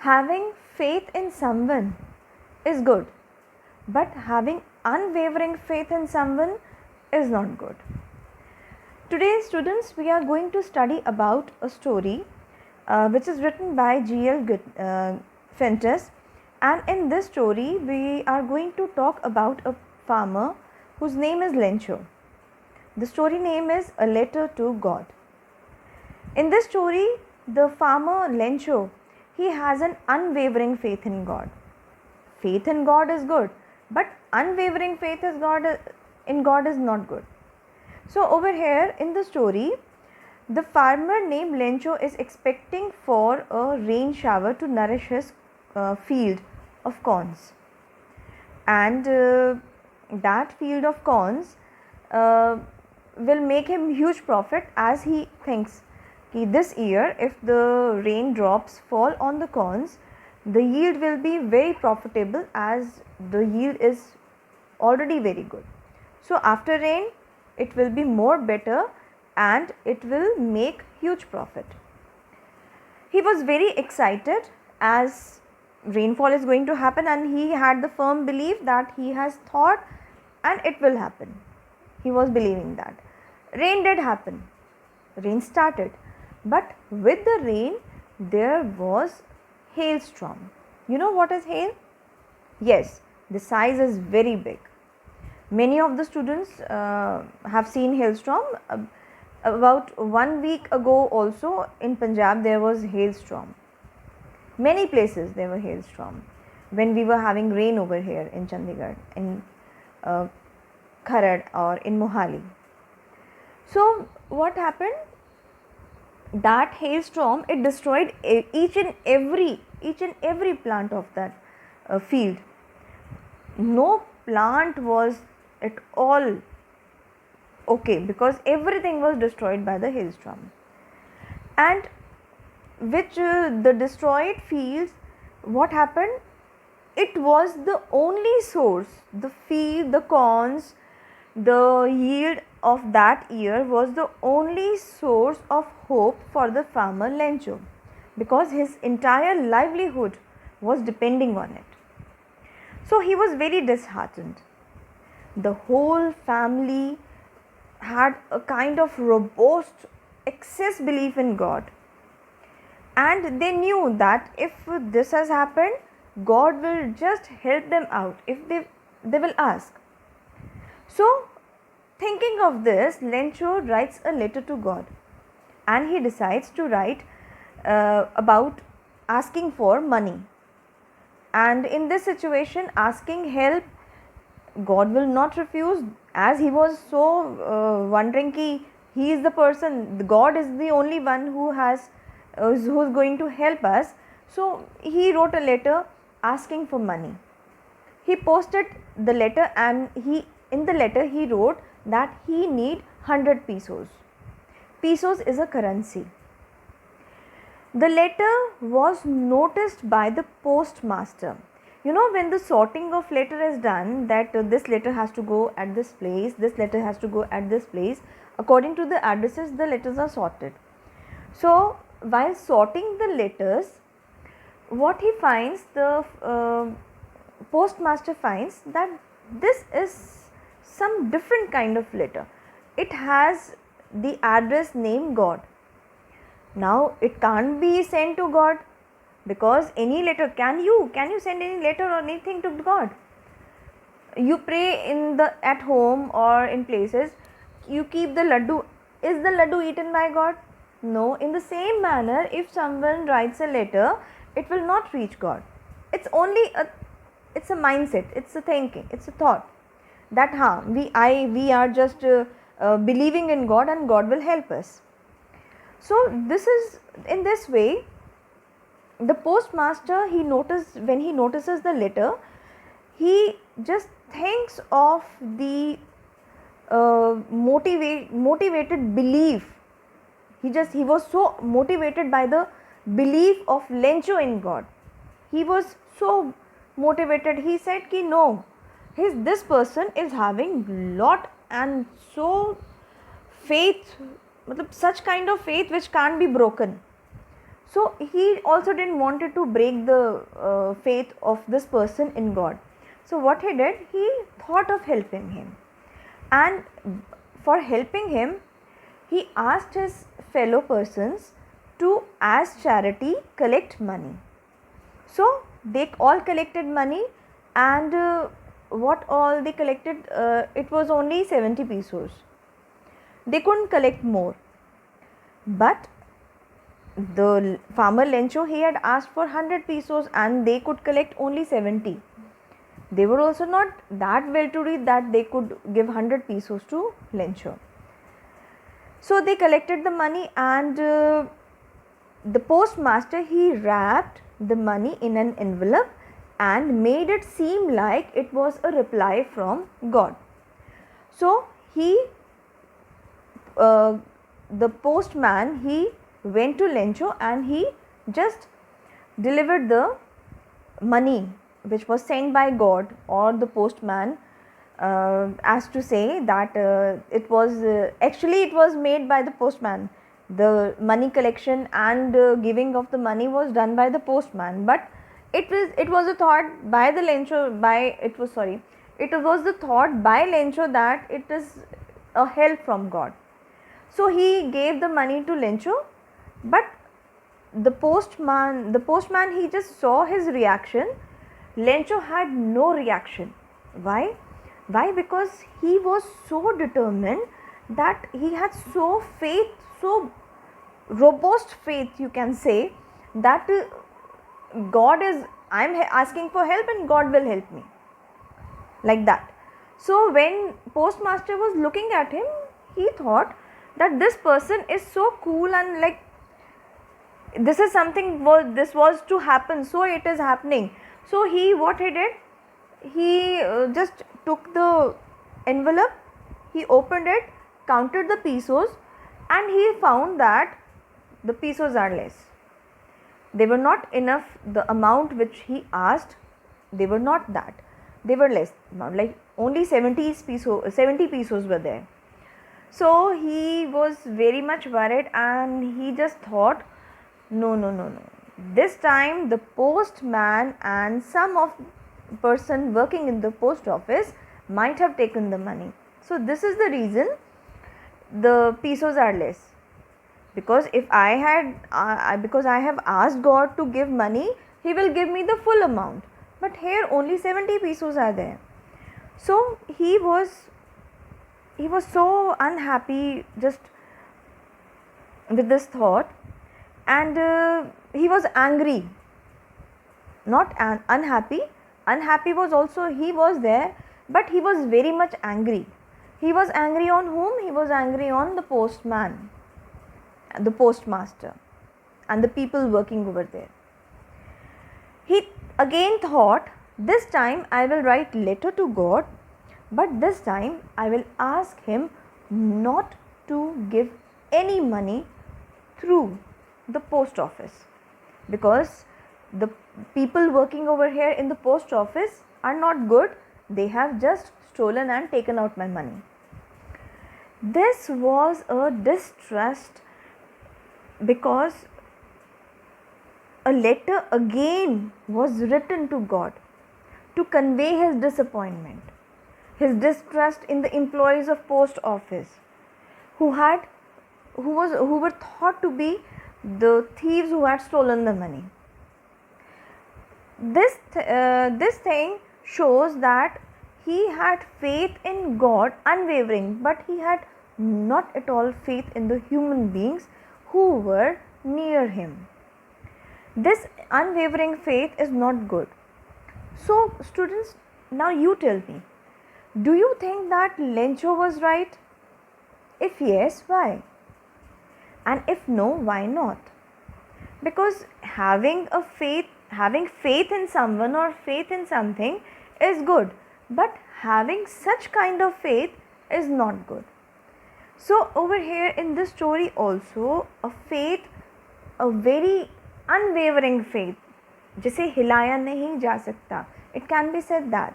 Having faith in someone is good, but having unwavering faith in someone is not good. Today, students, we are going to study about a story which is written by G.L. Fintus, and in this story, we are going to talk about a farmer whose name is Lencho. The story name is A Letter to God. In this story, the farmer Lencho, he has an unwavering faith in God. Faith in God is good, but unwavering faith in God is not good. So over here in the story, the farmer named Lencho is expecting for a rain shower to nourish his field of corns, and that field of corns will make him huge profit, as he thinks this year if the raindrops fall on the corns, the yield will be very profitable, as the yield is already very good. So after rain it will be more better and it will make huge profit. He was very excited as rainfall is going to happen, and he had the firm belief that he has thought and it will happen. He was believing that. Rain did happen. Rain started. But with the rain, there was hailstorm. You know what is hail? Yes, the size is very big. Many of the students have seen hailstorm. About 1 week ago also in Punjab there was hailstorm. Many places there were hailstorm when we were having rain over here in Chandigarh, in Kharad or in Mohali. So what happened? That hailstorm, it destroyed each and every plant of that field. No plant was at all okay, because everything was destroyed by the hailstorm. And which the destroyed fields, what happened? It was the only source, the field, the corns, the yield of that year was the only source of hope for the farmer Lencho, because his entire livelihood was depending on it. So he was very disheartened. The whole family had a kind of robust excess belief in God, and they knew that if this has happened, God will just help them out if they will ask. So thinking of this, Lencho writes a letter to God, and he decides to write about asking for money. And in this situation, asking help, God will not refuse, as he was so wondering ki he is the person, God is the only one who has who's going to help us. So he wrote a letter asking for money. He posted the letter, and in the letter he wrote that he need 100 pesos. Pesos is a currency. The letter was noticed by the postmaster. You know, when the sorting of letter is done, that this letter has to go at this place, this letter has to go at this place, according to the addresses the letters are sorted. So while sorting the letters, what he finds, the postmaster finds that this is some different kind of letter. It has the address name God. Now it can't be sent to God, because any letter, can you send any letter or anything to God? You pray at home or in places, you keep the laddu. Is the laddu eaten by God? No. In the same manner, if someone writes a letter, it will not reach God. It's a mindset, it's a thinking, it's a thought that we are just believing in God and God will help us. So this is, in this way, the postmaster, when he notices the letter, he just thinks of the motivated belief. He was so motivated by the belief of Lencho in God. He was so motivated. He said ki no, this person is having lot and so faith, such kind of faith which can't be broken. So he also didn't wanted to break the faith of this person in God. So what he did, he thought of helping him, and for helping him, he asked his fellow persons to, as charity, collect money. So they all collected money, and what all they collected, it was only 70 pesos. They couldn't collect more. But the farmer Lencho, he had asked for 100 pesos and they could collect only 70. They were also not that well to do that they could give 100 pesos to Lencho. So they collected the money, and the postmaster, he wrapped the money in an envelope and made it seem like it was a reply from God. So the postman, he went to Lencho and he just delivered the money which was sent by God or the postman, as to say that it was actually it was made by the postman. The money collection and giving of the money was done by the postman, but it was a thought by the Lencho, it was the thought by Lencho that it is a help from God. So he gave the money to Lencho, but the postman, he just saw his reaction. Lencho had no reaction. Why? Because he was so determined, that he had so robust faith, you can say, that I am asking for help and God will help me, like that. So when postmaster was looking at him, he thought that this person is so cool, and like this is something this was to happen, so it is happening. So what he did, he just took the envelope, he opened it, counted the pesos, and he found that the pesos are less. They were not enough, the amount which he asked, they were not that, they were less, like only 70 pesos were there. So he was very much worried, and he just thought, no. This time the postman and some of person working in the post office might have taken the money. So this is the reason the pesos are less. Because if I have asked God to give money, he will give me the full amount. But here only 70 pesos are there. So he was so unhappy just with this thought, and he was angry, not unhappy. Unhappy was also, he was there, but he was very much angry. He was angry on whom? He was angry on the postman, the postmaster, and the people working over there. He again thought, this time I will write letter to God, but this time I will ask him not to give any money through the post office, because the people working over here in the post office are not good. They have just stolen and taken out my money. This was a distrust, because a letter again was written to God to convey his disappointment, his distrust in the employees of post office, who were thought to be the thieves who had stolen the money. This thing shows that he had faith in God unwavering, but he had not at all faith in the human beings who were near him. This unwavering faith is not good. So students, now you tell me, do you think that Lencho was right? If yes, why? And if no, why not? Because having faith in someone or faith in something is good, but having such kind of faith is not good. So over here in this story also, a very unwavering faith, जिसे हिलाया नहीं जा सकता, it can be said that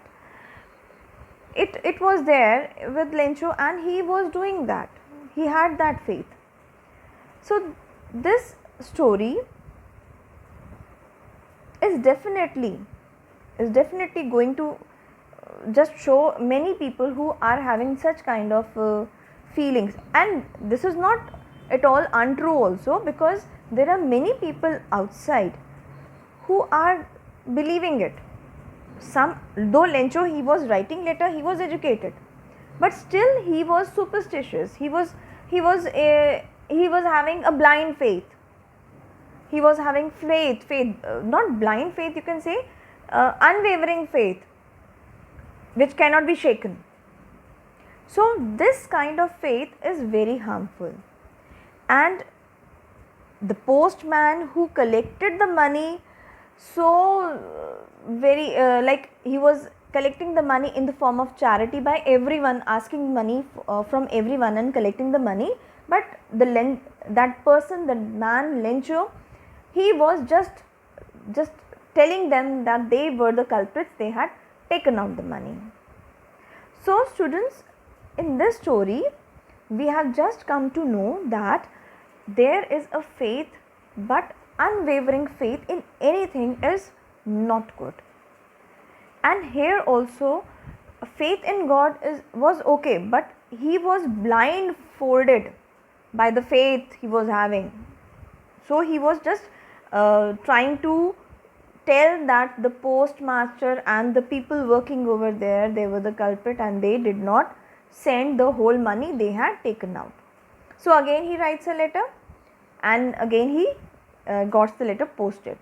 it was there with Lencho, and he was doing that. He had that faith. So this story is definitely going to just show many people who are having such kind of feelings. And this is not at all untrue also, because there are many people outside who are believing it. Some, though Lencho, he was writing letter, he was educated, but still he was superstitious. He was having a blind faith. He was having faith, not blind faith, you can say, unwavering faith, which cannot be shaken. So this kind of faith is very harmful. And the postman who collected the money, so very like he was collecting the money in the form of charity by everyone, asking money from everyone and collecting the money. But that person, the man Lencho, he was just telling them that they were the culprits, they had taken out the money. So students, in this story we have just come to know that there is a faith, but unwavering faith in anything is not good. And here also faith in God was okay, but he was blindfolded by the faith he was having. So he was just trying to tell that the postmaster and the people working over there, they were the culprit, and they did not send the whole money they had taken out. So again he writes a letter, and again he got the letter posted.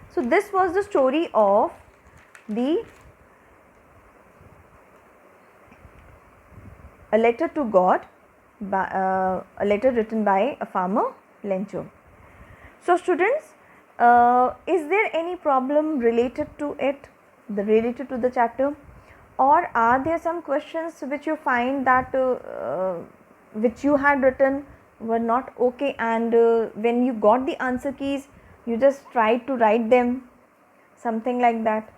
So this was the story of a letter to God, a letter written by a farmer, Lencho. So students, is there any problem related to it, related to the chapter, or are there some questions which you find that which you had written were not okay, and when you got the answer keys you just tried to write them, something like that?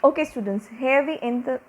Okay students, here we end the